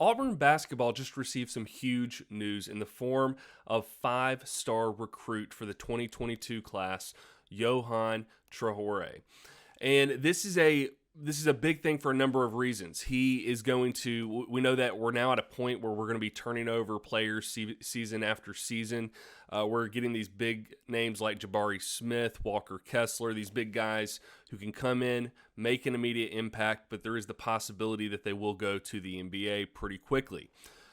Auburn basketball just received some huge news in the form of five-star recruit for the 2022 class, Johan Traore. And this is a big thing for a number of reasons. He is going to, we know that we're now at a point where we're going to be turning over players season after season. We're getting these big names like Jabari Smith, Walker Kessler, these big guys who can come in, make an immediate impact, but there is the possibility that they will go to the NBA pretty quickly.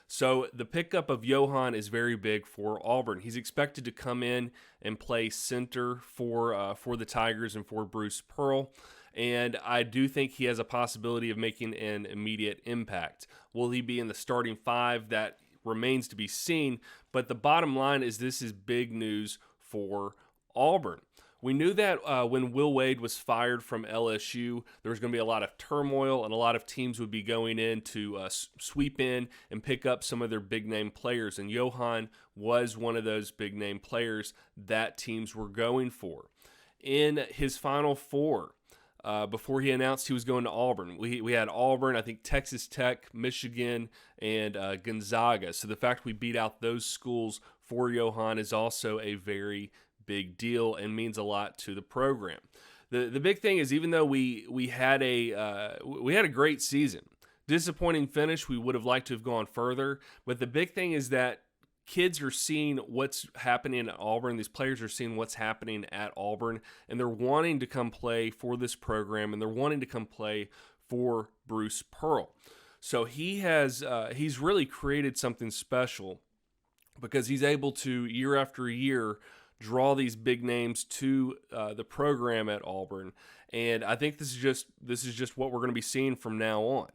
So the pickup of Johan is very big for Auburn. He's expected to come in and play center for the Tigers and for Bruce Pearl. And I do think he has a possibility of making an immediate impact. Will he be in the starting five? That remains to be seen. But the bottom line is this is big news for Auburn. We knew that when Will Wade was fired from LSU, there was going to be a lot of turmoil and a lot of teams would be going in to sweep in and pick up some of their big-name players. And Johan was one of those big-name players that teams were going for. In his Final Four, before he announced he was going to Auburn, we had Auburn, I think Texas Tech, Michigan, and Gonzaga. So the fact we beat out those schools for Johan is also a very big deal and means a lot to the program. The big thing is, even though we had a great season, disappointing finish, we would have liked to have gone further. But the big thing is that kids are seeing what's happening at Auburn. These players are seeing what's happening at Auburn, and they're wanting to come play for this program, and they're wanting to come play for Bruce Pearl. So he's really created something special because he's able to, year after year, draw these big names to the program at Auburn. And I think this is just what we're going to be seeing from now on.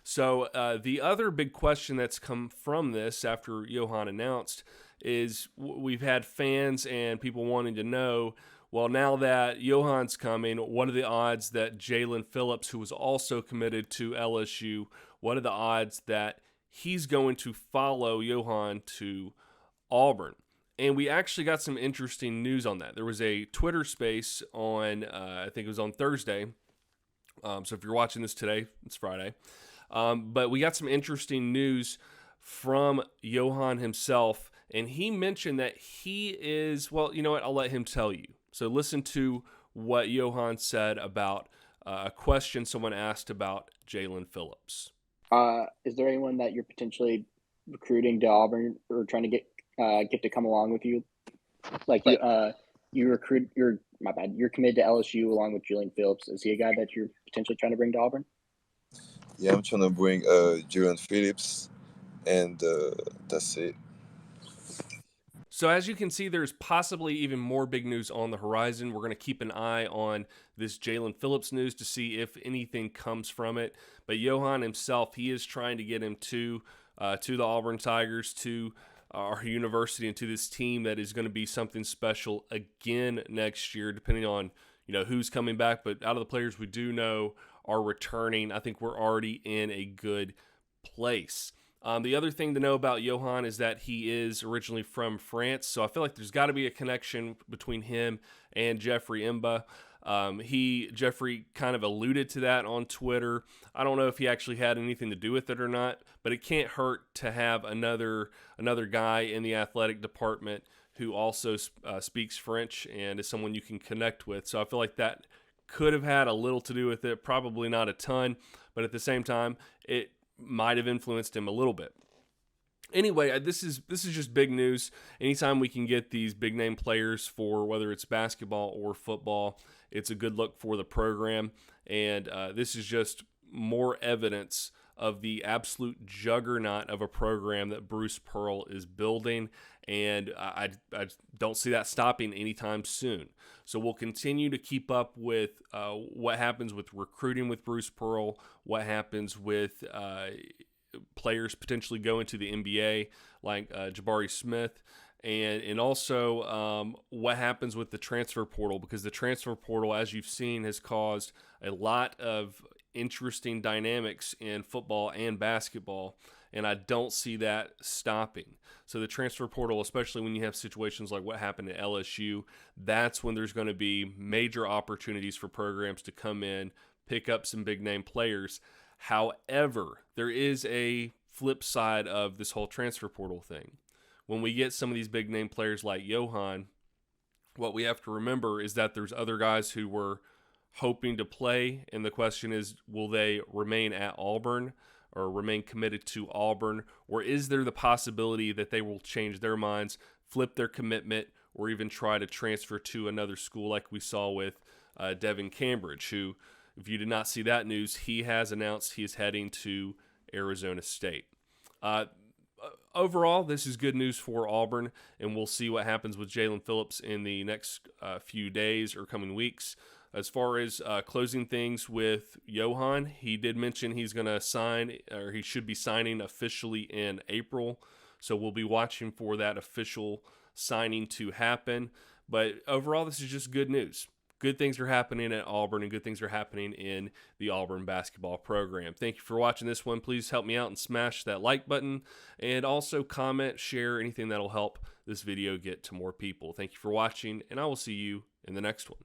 So the other big question that's come from this after Johan announced is we've had fans and people wanting to know, well, now that Johan's coming, what are the odds that Jalen Phillips, who was also committed to LSU, what are the odds that he's going to follow Johan to Auburn? And we actually got some interesting news on that. There was a Twitter space on, I think it was on Thursday. So if you're watching this today, it's Friday. But we got some interesting news from Johan himself. And he mentioned that he is, well, you know what? I'll let him tell you. So listen to what Johan said about a question someone asked about Jalen Phillips. Is there anyone that you're potentially recruiting to Auburn or trying to get to come along with you? Like you're committed to LSU along with Julian Phillips. Is he a guy that you're potentially trying to bring to Auburn? Yeah, I'm trying to bring Julian Phillips, and that's it. So as you can see, there's possibly even more big news on the horizon. We're going to keep an eye on this Jalen Phillips news to see if anything comes from it. But Johan himself, he is trying to get him to the Auburn Tigers, to our university, and to this team that is going to be something special again next year, depending on who's coming back. But out of the players we do know are returning, I think we're already in a good place. The other thing to know about Johan is that he is originally from France, so I feel like there's got to be a connection between him and Jeffrey Mba. Jeffrey kind of alluded to that on Twitter. I don't know if he actually had anything to do with it or not, but it can't hurt to have another guy in the athletic department who also speaks French and is someone you can connect with. So I feel like that could have had a little to do with it, probably not a ton, but at the same time, it might have influenced him a little bit. Anyway, this is just big news. Anytime we can get these big name players for whether it's basketball or football, it's a good look for the program. And this is just more evidence of the absolute juggernaut of a program that Bruce Pearl is building. And I don't see that stopping anytime soon. So we'll continue to keep up with what happens with recruiting with Bruce Pearl, what happens with players potentially going to the NBA like Jabari Smith, and also what happens with the transfer portal, because the transfer portal, as you've seen, has caused a lot of interesting dynamics in football and basketball, and I don't see that stopping. So the transfer portal, especially when you have situations like what happened at LSU, that's when there's going to be major opportunities for programs to come in, pick up some big-name players. However, there is a flip side of this whole transfer portal thing. When we get some of these big name players like Johan, what we have to remember is that there's other guys who were hoping to play, and the question is, will they remain at Auburn or remain committed to Auburn, or is there the possibility that they will change their minds, flip their commitment, or even try to transfer to another school like we saw with Devin Cambridge, who, if you did not see that news, he has announced he is heading to Arizona State. Overall, this is good news for Auburn, and we'll see what happens with Jalen Phillips in the next few days or coming weeks. As far as closing things with Johan, he did mention he's going to sign, or he should be signing officially in April. So we'll be watching for that official signing to happen. But overall, this is just good news. Good things are happening at Auburn, and good things are happening in the Auburn basketball program. Thank you for watching this one. Please help me out and smash that like button, and also comment, share, anything that'll help this video get to more people. Thank you for watching, and I will see you in the next one.